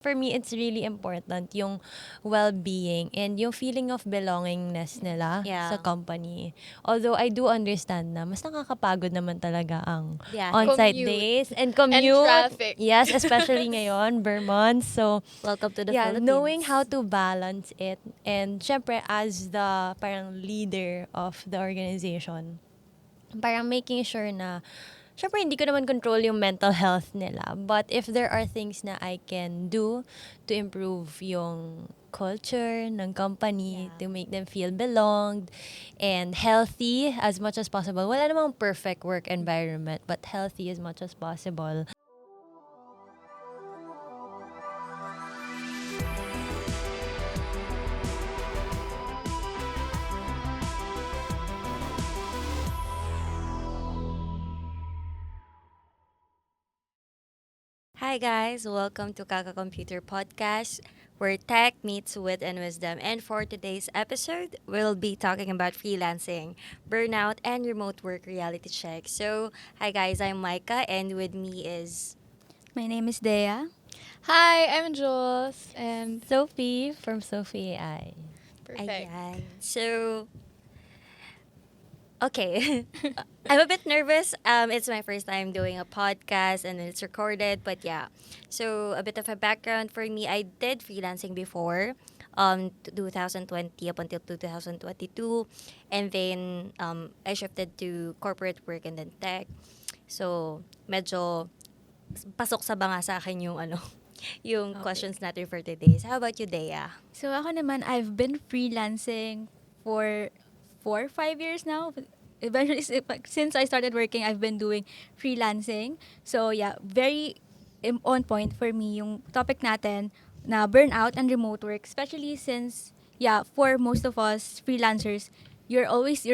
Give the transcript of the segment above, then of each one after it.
For me, it's really important yung well-being and yung feeling of belongingness nila sa Yeah. company. Although I do understand na mas nakakapagod naman talaga ang Biyahe. on-site Commute days and and commute. traffic. Yes, especially ngayon, Vermont. So, Welcome to the yeah, knowing how Philippines. to balance it and syempre as the parang leader of the organization, parang making sure na syempre hindi ko naman control yung mental health nila. But if there are things na I can do to improve yung culture ng company, Yeah. to make them feel belonged and healthy as much as possible. Wala namang perfect work environment, but healthy as much as possible. Hi guys, welcome to Kaka Computer Podcast, where tech meets wit and wisdom. And for today's episode, we'll be talking about freelancing, burnout, and remote work reality check. So, hi guys, I'm Micah, and with me is My name is Dea. Hi, I'm Jules, and Sophie from Sophie AI. perfect. Ayan. So, okay. I'm a bit nervous. It's my first time doing a podcast and it's recorded, but yeah. So a bit of a background for me. I did freelancing before, 2020 up until 2022, and then I shifted to corporate work and then tech. So medyo pasok sa banga sa akin yung yung Okay. questions natin for today. So, how about you, Dea? So ako naman, I've been freelancing for 4 or 5 years now. Eventually, since I started working, I've been doing freelancing. So yeah, very on point for me yung topic natin na burnout and remote work, especially since yeah, for most of us freelancers, you're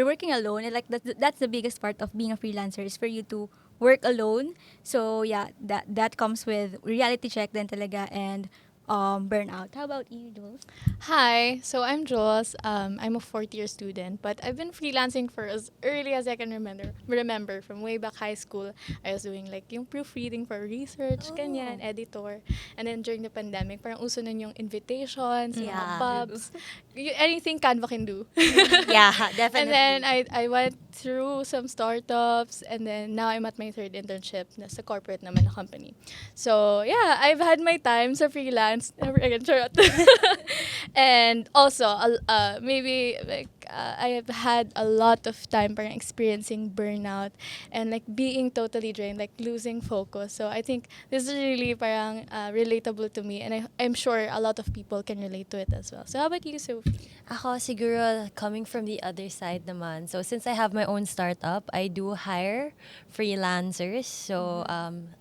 working alone, and like that's the biggest part of being a freelancer is for you to work alone. So yeah, that comes with reality check then talaga and burnout. How about you, Jules? Hi, so I'm Jules. I'm a fourth year student, but I've been freelancing for as early as I can remember from way back high school. I was doing like yung proofreading for research, ganyan, editor. And then during the pandemic, parang uso nun yung invitations, yung mga Yeah. pubs, anything Canva can do. Yeah, definitely. And then I went through some startups, and then now I'm at my third internship na sa corporate naman na company. So yeah, I've had my time sa freelance. Never again, charot. And also, maybe like I have had a lot of time parang experiencing burnout and like being totally drained, like losing focus. So I think this is really parang relatable to me, and I'm sure a lot of people can relate to it as well. So how about you, Sophie? Ako siguro coming from the other side naman. So since I have my own startup, I do hire freelancers. So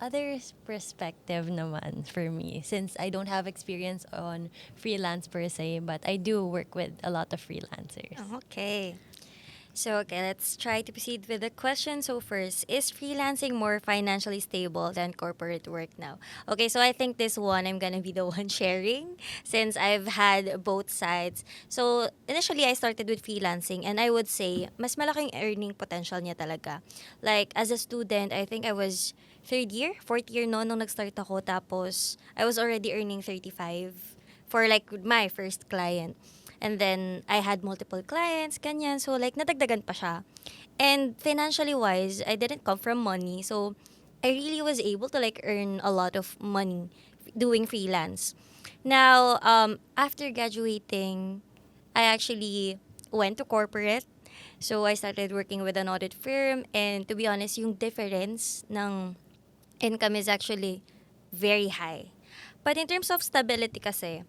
other perspective naman for me since I don't have experience on freelance per se, but I do work with a lot of freelancers. Okay. So, okay, let's try to proceed with the question. So, first, is freelancing more financially stable than corporate work now? Okay, so I think this one I'm gonna be the one sharing since I've had both sides. So, initially, I started with freelancing and I would say, mas malaking earning potential niya talaga. Like, as a student, I think I was third year, fourth year no, nung nag-start ako. Tapos, I was already earning 35 for like my first client. And then, I had multiple clients, ganyan. So, like, nadagdagan pa siya. And financially wise, I didn't come from money. So, I really was able to, like, earn a lot of money doing freelance. Now, after graduating, I actually went to corporate. So, I started working with an audit firm. And to be honest, yung difference ng income is actually very high. But in terms of stability kasi,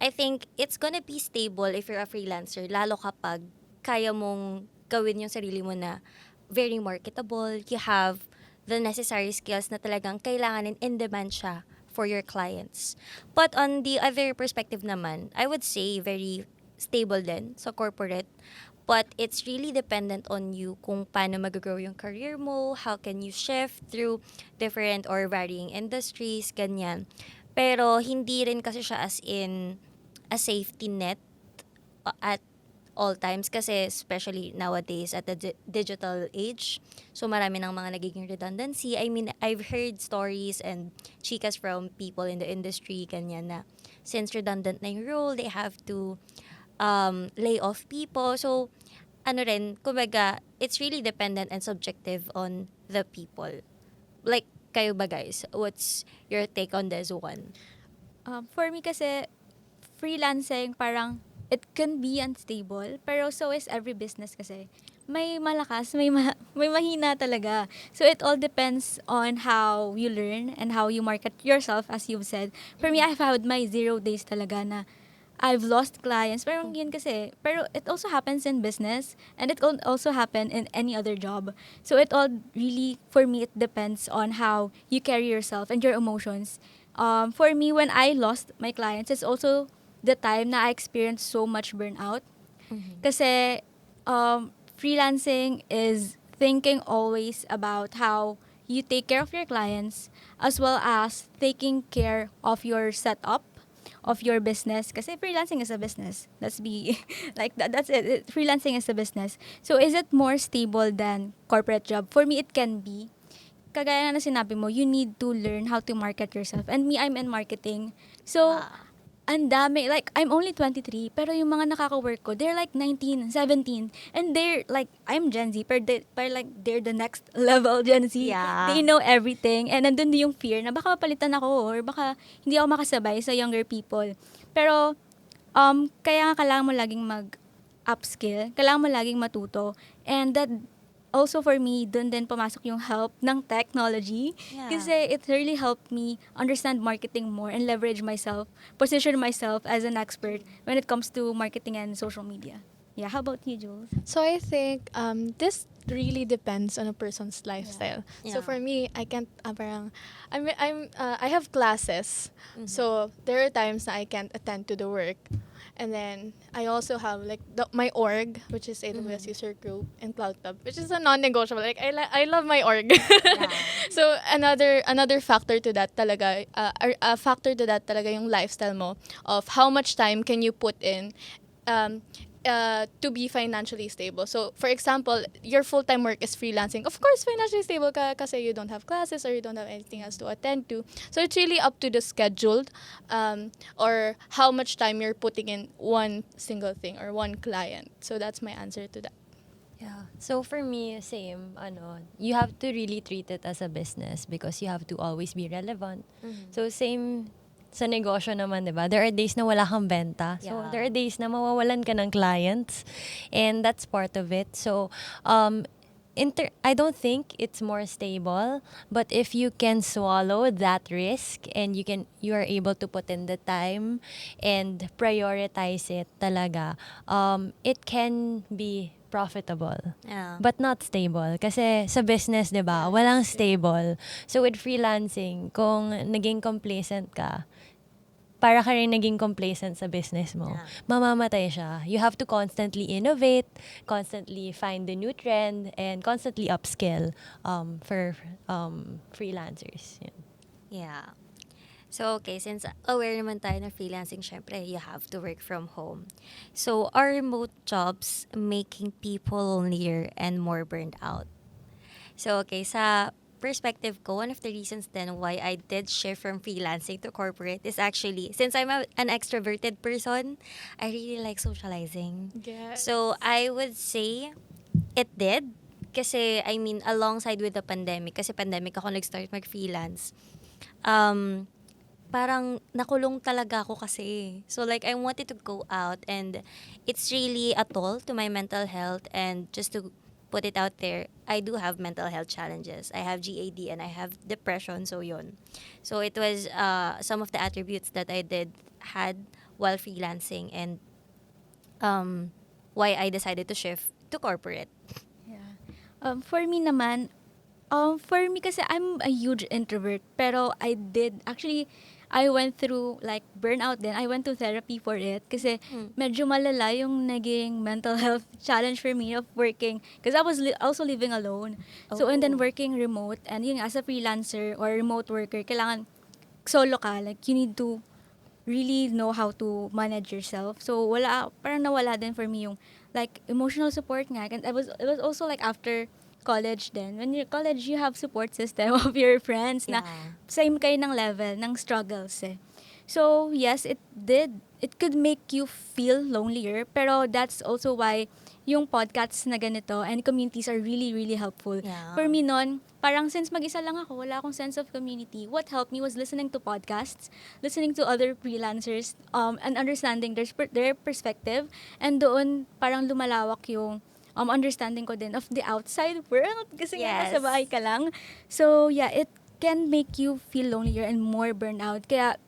I think it's gonna be stable if you're a freelancer, lalo kapag kaya mong gawin yung sarili mo na very marketable, you have the necessary skills na talagang kailangan and in demand siya for your clients. But on the other perspective naman, I would say very stable din sa corporate. But it's really dependent on you kung paano mag-grow yung career mo, how can you shift through different or varying industries, ganyan. Pero hindi rin kasi siya as in a safety net at all times kasi especially nowadays at the digital age. So marami ng mga nagiging redundancy. I mean, I've heard stories and chikas from people in the industry ganyan na since redundant na yung role, they have to lay off people. So ano rin, kumbaga, it's really dependent and subjective on the people. Like, kayo ba guys? What's your take on this one? For me kasi, freelancing parang it can be unstable, pero so is every business kasi. May malakas, may mahina talaga. So it all depends on how you learn and how you market yourself, as you've said. For me, I've had my 0 days talaga na I've lost clients. Pero yun kasi, pero it also happens in business and it can also happen in any other job. So it all really, for me, it depends on how you carry yourself and your emotions. For me, when I lost my clients, it's also the time na I experienced so much burnout. Kasi freelancing is thinking always about how you take care of your clients as well as taking care of your setup of your business. Kasi freelancing is a business. Let's be like that. That's it. Freelancing is a business. So is it more stable than corporate job? For me, it can be. Kagaya na sinabi mo, you need to learn how to market yourself. And me, I'm in marketing. So, ang dami. Like, I'm only 23, pero yung mga nakaka-work ko, they're like 19, 17. And they're like, I'm Gen Z, pero like, they're the next level Gen Z. Yeah. They know everything. And nandun din yung fear na baka mapalitan ako or baka hindi ako makasabay sa younger people. Pero, kaya nga kailangan mo laging mag-upskill. Kailangan mo laging matuto. And that also for me, dun din pumasok yung help ng technology. Yeah. Kasi it really helped me understand marketing more and leverage myself, position myself as an expert when it comes to marketing and social media. Yeah, how about you, Jules? So I think this really depends on a person's lifestyle. Yeah. So for me, I can't parang I have classes. So there are times that I can't attend to the work. And then I also have like my org, which is AWS User Group and CloudTub, which is a non-negotiable. Like I love my org. So another factor to that talaga, a factor to that talaga yung lifestyle mo of how much time can you put in to be financially stable. So, for example, your full-time work is freelancing. Of course, financially stable ka kasi you don't have classes or you don't have anything else to attend to. So, it's really up to the scheduled or how much time you're putting in one single thing or one client. So, that's my answer to that. Yeah. So for me, same, you have to really treat it as a business because you have to always be relevant. So same sa negosyo naman, 'di ba? There are days na wala kang benta. So Yeah. there are days na mawawalan ka ng clients, and that's part of it. So I don't think it's more stable, but if you can swallow that risk and you are able to put in the time and prioritize it talaga, it can be profitable. Yeah. But not stable. Kasi sa business, 'di ba, walang stable. So with freelancing, kung naging complacent ka, para ka rin naging complacent sa business mo, Yeah. mamamatay siya. You have to constantly innovate, constantly find the new trend, and constantly upskill for freelancers. Yun. Yeah. So, okay, since aware naman tayo na freelancing, syempre, you have to work from home. So, are remote jobs making people lonelier and more burned out? So, okay, sa perspective ko, one of the reasons then why I did shift from freelancing to corporate is actually, since I'm an extroverted person, I really like socializing. Yes. So, I would say it did. Kasi, I mean, alongside with the pandemic, kasi pandemic ako nag-start mag-freelance, parang nakulong talaga ako kasi. So, like, I wanted to go out and it's really a toll to my mental health. And just to put it out there, I do have mental health challenges. I have GAD and I have depression, so yun. So, it was some of the attributes that I had while freelancing and why I decided to shift to corporate. Yeah. For me naman, for me kasi I'm a huge introvert, pero I went through like burnout din. I went to therapy for it kasi medyo malala yung naging mental health challenge for me of working because I was also living alone. So and then Oh. working remote and yung as a freelancer or remote worker, kailangan solo ka. Like you need to really know how to manage yourself. So parang nawala din for me yung like emotional support nga. And it was also like after college then. When you're college, you have support system of your friends na Yeah. same kayo ng level, ng struggles eh. So, yes, it did. It could make you feel lonelier, pero that's also why yung podcasts na ganito and communities are really, really helpful. Yeah. For me nun, parang since mag-isa lang ako, wala akong sense of community. What helped me was listening to podcasts, listening to other freelancers, and understanding their perspective. And doon, parang lumalawak yung understanding ko din of the outside world. Kasi nga, Yes. nasa bahay ka lang. So, yeah, it can make you feel lonelier and more burnout. Kaya,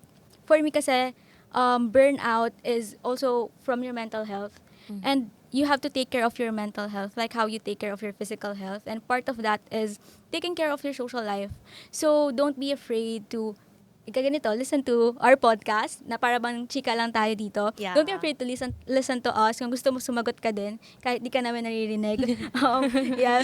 for me kasi, burnout is also from your mental health. And you have to take care of your mental health, like how you take care of your physical health. And part of that is taking care of your social life. So, don't be afraid to ganito, listen to our podcast na para bang chika lang tayo dito. Yeah. Don't be afraid to listen to us. Kung gusto mo sumagot ka din, kahit di ka namin naririnig. Yeah.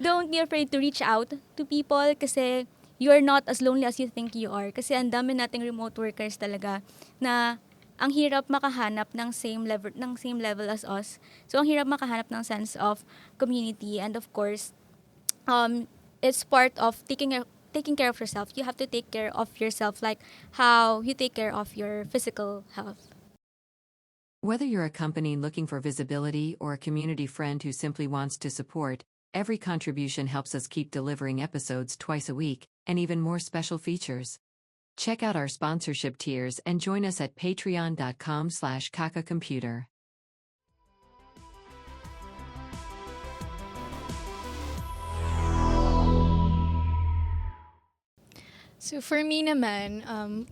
Don't be afraid to reach out to people kasi you are not as lonely as you think you are. Kasi ang dami nating remote workers talaga na ang hirap makahanap ng same level as us. So ang hirap makahanap ng sense of community, and of course it's part of taking care of yourself. You have to take care of yourself like how you take care of your physical health. Whether you're a company looking for visibility or a community friend who simply wants to support, every contribution helps us keep delivering episodes twice a week, and even more special features. Check out our sponsorship tiers and join us at patreon.com/kakacomputer. So for me naman,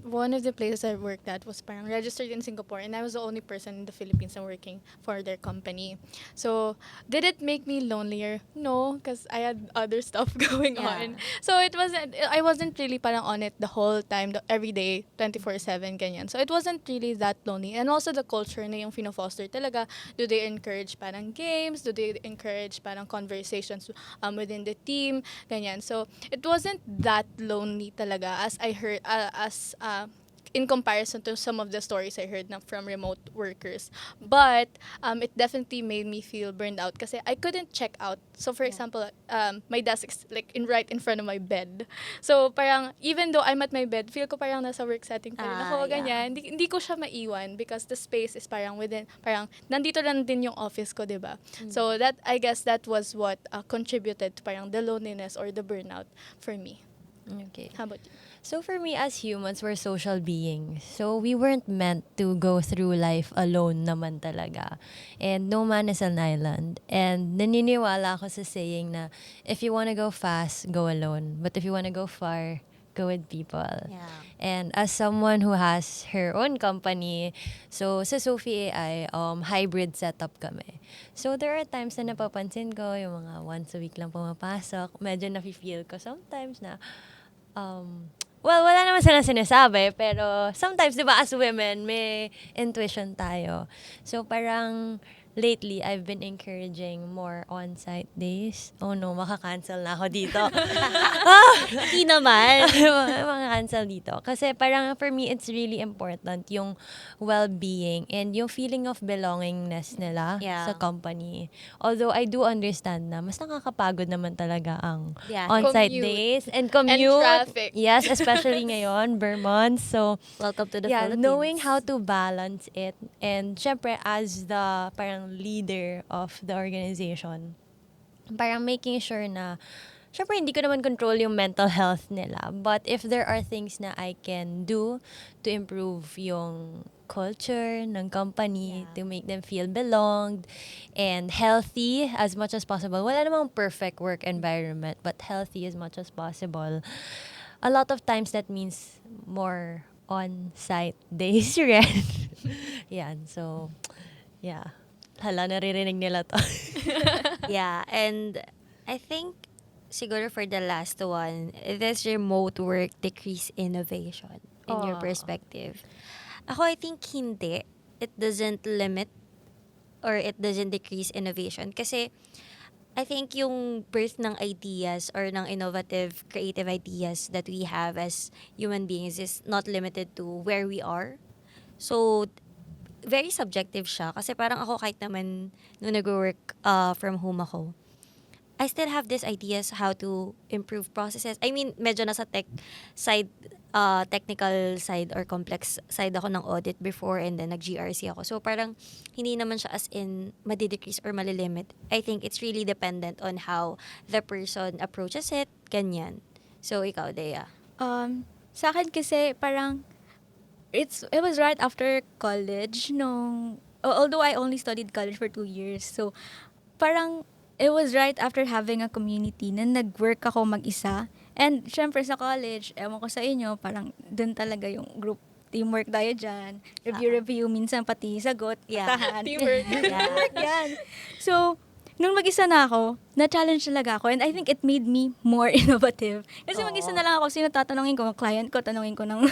one of the places I worked at was parang registered in Singapore, and I was the only person in the Philippines na working for their company. So did it make me lonelier? No, because I had other stuff going Yeah. on. So I wasn't really parang on it the whole time, every day, 24/7 ganyan. So it wasn't really that lonely. And also the culture na yung fino-foster talaga. Do they encourage parang games? Do they encourage parang conversations within the team? Ganyan. So it wasn't that lonely talaga as I heard in comparison to some of the stories I heard from remote workers. But it definitely made me feel burned out kasi I couldn't check out. So for example, my desk is like right in front of my bed. So parang even though I'm at my bed, feel ko parang nasa work setting pa rin ako, Yeah. ganyan. Hindi ko siya maiwan because the space is parang nandito lang din yung office ko, 'di ba? So that, I guess that was what contributed to parang the loneliness or the burnout for me. Okay. How about you? So for me, as humans, we're social beings. So we weren't meant to go through life alone naman talaga. And no man is an island. And naniniwala ako sa saying na if you wanna go fast, go alone. But if you wanna go far, go with people. Yeah. And as someone who has her own company, so sa Sophie AI, hybrid setup kami. So there are times na napapansin ko, yung mga once a week lang pumapasok, medyo nafe-feel ko sometimes na, well, wala naman silang sinasabi, pero sometimes, di ba, as women, may intuition tayo. So parang lately, I've been encouraging more on-site days. Oh no, makakancel na ako dito. Hindi naman. Makakancel dito. Kasi parang for me, it's really important yung well-being and yung feeling of belongingness nila Yeah. sa company. Although I do understand na mas nakakapagod naman talaga ang Yeah. on-site Commute. days and commute. And traffic. Yes, especially ngayon, Vermont. So, Welcome to the yeah, Philippines. knowing how to balance it. And syempre, as the parang leader of the organization, parang making sure na, syempre, hindi ko naman control yung mental health nila. But if there are things na I can do to improve yung culture ng company, Yeah. to make them feel belonged and healthy as much as possible. Wala namang perfect work environment, but healthy as much as possible. A lot of times that means more on-site days rin. Yan, so, yeah. Hala, naririnig nila to. Yeah, and I think siguro for the last one, this remote work decrease innovation in your Aw. perspective. Ako, I think hindi. It doesn't limit or it doesn't decrease innovation kasi I think yung birth ng ideas or ng innovative, creative ideas that we have as human beings is not limited to where we are. So, very subjective siya. Kasi parang ako kahit naman nung nag-work from home ako, I still have these ideas how to improve processes. I mean, medyo nasa side, technical side or complex side ako ng audit before and then nag-GRC ako. So parang hindi naman siya as in madi-decrease or malilimit. I think it's really dependent on how the person approaches it, ganyan. So ikaw, Dea. Sa akin kasi parang it was right after college nung although I only studied college for 2 years. So parang it was right after having a community na nag-work ako mag-isa. And syempre sa college, ewan ko sa inyo, parang dun talaga yung group teamwork tayo dyan. Review, minsan pati sagot, Yeah. tahan. Teamwork. Teamwork yan. So, nung mag-isa na ako, na-challenge talaga ako. And I think it made me more innovative. Kasi mag-isa na lang ako, sino tatanungin ko? Client ko, tanungin ko ng...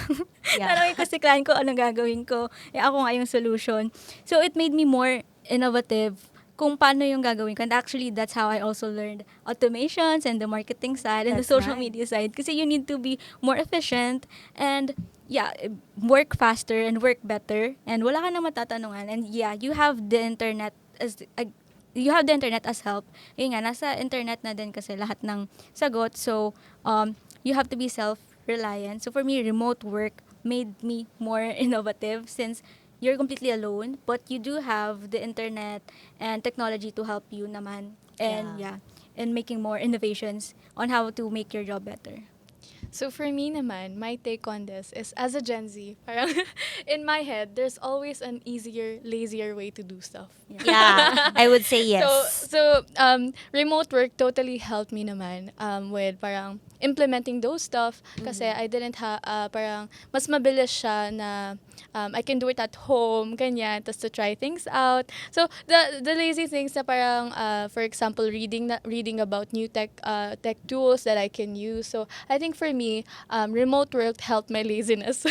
Yeah. tanungin ko si client ko, anong gagawin ko? Ako nga yung solution. So, it made me more innovative kung paano yung gagawin ko. And actually, that's how I also learned automations and the marketing side and the That's social nice. media side. Kasi you need to be more efficient and yeah, work faster and work better. And wala ka na matatanungan. And yeah, you have the internet as help. Yun nga, nasa internet na din kasi lahat ng sagot. So, you have to be self-reliant. So, for me, remote work made me more innovative since you're completely alone, but you do have the internet and technology to help you naman. And and making more innovations on how to make your job better. So for me naman, my take on this is as a Gen Z, parang in my head, there's always an easier, lazier way to do stuff. Yeah, I would say yes. So remote work totally helped me naman with parang implementing those stuff kasi I didn't parang mas mabilis siya na I can do it at home, ganyan, tas to try things out. So the lazy things na parang for example reading about new tech tools that I can use. So I think for me remote work helped my laziness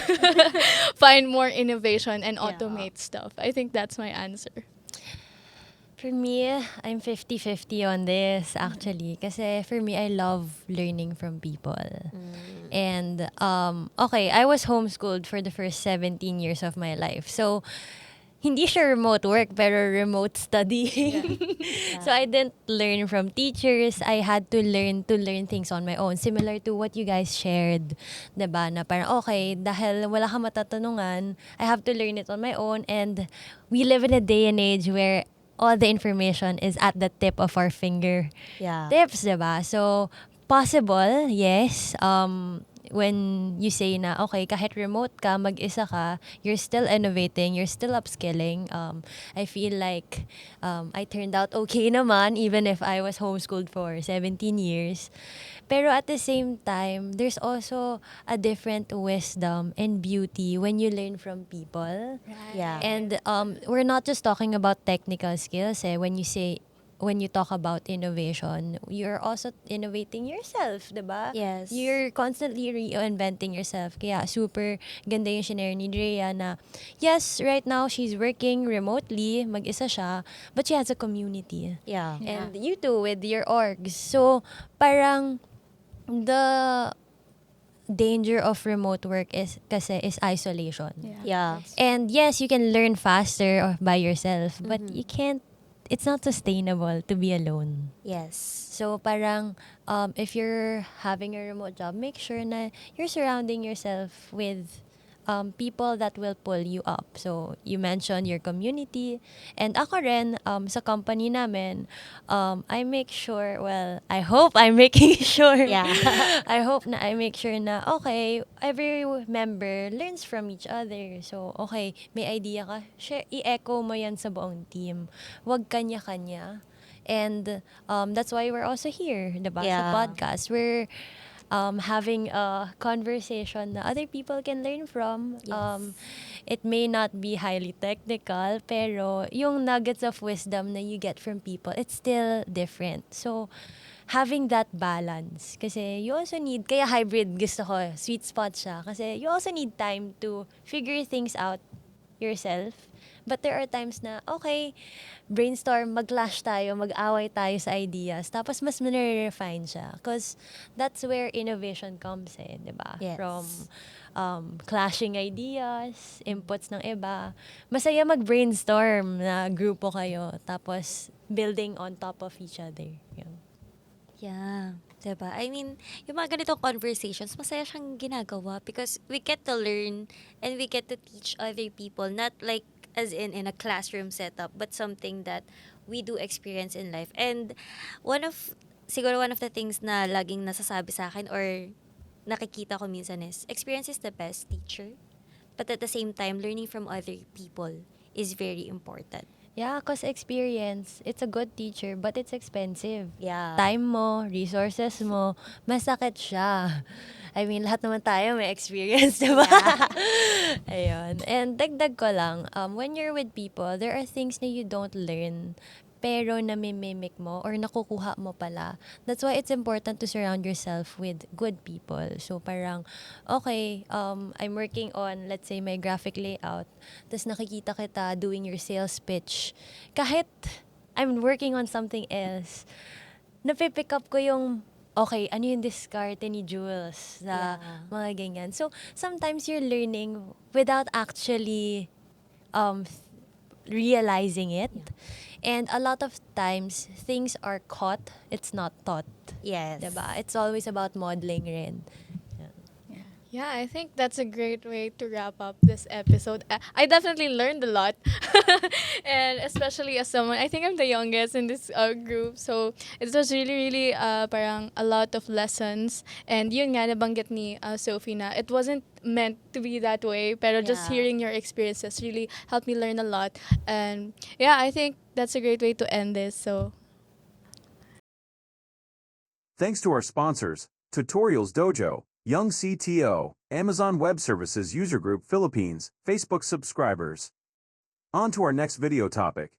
find more innovation and automate stuff. I think that's my answer. For me, I'm 50-50 on this actually. Kasi for me, I love learning from people. And okay, I was homeschooled for the first 17 years of my life. So, hindi siya remote work, pero remote studying. So, I didn't learn from teachers. I had to learn things on my own. Similar to what you guys shared. Diba? Na parang, okay, dahil wala ka matatanungan, I have to learn it on my own. And we live in a day and age where all the information is at the tip of our finger Yeah. tips, diba? So, possible, yes. When you say na, okay, kahit remote ka, mag-isa ka, you're still innovating, you're still upskilling. I feel like I turned out okay naman, even if I was homeschooled for 17 years. Pero at the same time, there's also a different wisdom and beauty when you learn from people. Yeah. And we're not just talking about technical skills. When you talk about innovation, you're also innovating yourself, diba? Yes. You're constantly reinventing yourself. Kaya super ganda yung shinare ni Drea na, yes, right now she's working remotely, mag-isa siya, but she has a community. Yeah. And you too with your orgs. So, parang the danger of remote work is isolation. Yeah. And yes, you can learn faster by yourself, but you can't, it's not sustainable to be alone. Yes. So parang if you're having a remote job, make sure na you're surrounding yourself with people that will pull you up. So you mentioned your community, and ako rin sa company namin, I make sure, well, I hope I'm making sure. Yeah. I hope na I make sure na okay, every member learns from each other. So okay, may idea ka, share, i-echo mo yan sa buong team. Huwag kanya-kanya. And that's why we're also here, diba? Sa Yeah. podcast. We're having a conversation na other people can learn from. It may not be highly technical, pero yung nuggets of wisdom na you get from people, it's still different. So, having that balance. Kasi you also need, kaya hybrid gusto ko, sweet spot siya. Kasi you also need time to figure things out yourself. But there are times na, okay, brainstorm, mag-clash tayo, mag-away tayo sa ideas. Tapos mas refine siya. Because that's where innovation comes di ba? Yes. From clashing ideas, inputs ng iba. Masaya mag-brainstorm na grupo kayo. Tapos building on top of each other. Yun. Yeah. Diba? I mean, yung mga ganitong conversations, masaya siyang ginagawa because we get to learn and we get to teach other people, not like as in a classroom setup, but something that we do experience in life. And siguro one of the things na laging nasasabi sa akin or nakikita ko minsan is, experience is the best teacher. But at the same time, learning from other people is very important. Yeah, cause experience, it's a good teacher, but it's expensive. Yeah. Time mo, resources mo, masakit siya. I mean, lahat naman tayo may experience, di ba? Ayun. And dagdag ko lang, when you're with people, there are things na you don't learn, pero namimimic mo or nakukuha mo pala. That's why it's important to surround yourself with good people. So parang, okay, I'm working on, let's say, my graphic layout. Tapos nakikita kita doing your sales pitch. Kahit I'm working on something else, napipick up ko yung, okay, ano yung discarte ni Jules sa mga ganyan. So, sometimes you're learning without actually realizing it. And a lot of times, things are caught, it's not taught. Yes. Diba? It's always about modeling rin. Yeah, I think that's a great way to wrap up this episode. I definitely learned a lot. And especially as someone, I think I'm the youngest in this group. So it was really, really parang a lot of lessons. And yun nga, nabanggit ni Sophie na it wasn't meant to be that way. Pero just Yeah. hearing your experiences really helped me learn a lot. And yeah, I think that's a great way to end this. So Thanks to our sponsors, Tutorials Dojo, Young CTO, Amazon Web Services User Group Philippines, Facebook subscribers. On to our next video topic.